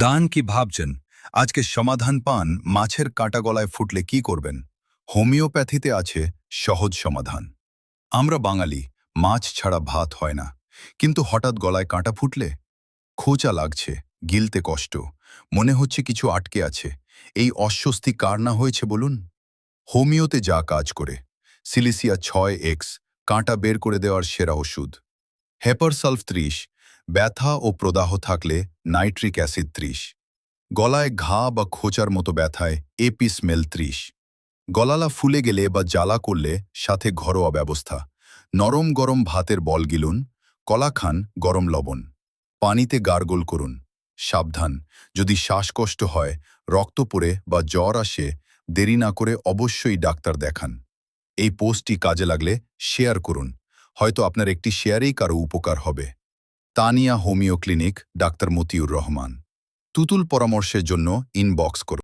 দান কি ভাবছেন? আজকে সমাধান পান মাছের কাঁটা গলায় ফুটলে কি করবেন? হোমিওপ্যাথিতে আছে সহজ সমাধান। আমরা বাঙালি, মাছ ছাড়া ভাত হয় না। কিন্তু হঠাৎ গলায় কাঁটা ফুটলে খোঁচা লাগছে, গিলতে কষ্ট, মনে হচ্ছে কিছু আটকে আছে। এই অস্বস্তি কার না হয়েছে বলুন? হোমিওতে যা কাজ করে, সিলিসিয়া 6X কাঁটা বের করে দেওয়ার সেরা ওষুধ। হেপারসালফ 30, ব্যথা ও প্রদাহ থাকলে নাইট্রিক অ্যাসিড 30, গলায় ঘা বা খোঁচার মতো ব্যথায় এপিসমেল 30, গলালা ফুলে গেলে বা জ্বালা করলে সাথে ঘরোয়া ব্যবস্থা। নরম গরম ভাতের বল গিলুন, কলা খান, গরম লবণ, পানিতে গার্গল করুন। সাবধান, যদি শ্বাসকষ্ট হয়, রক্ত পড়ে বা জ্বর আসে, দেরি না করে অবশ্যই ডাক্তার দেখান। এই পোস্টটি কাজে লাগলে শেয়ার করুন, হয়তো আপনার একটি শেয়ারেই কারো উপকার হবে। Tania homeo clinic, doctor Motiur Rahman. তুতুল পরামর্শের জন্য ইনবক্স করুন।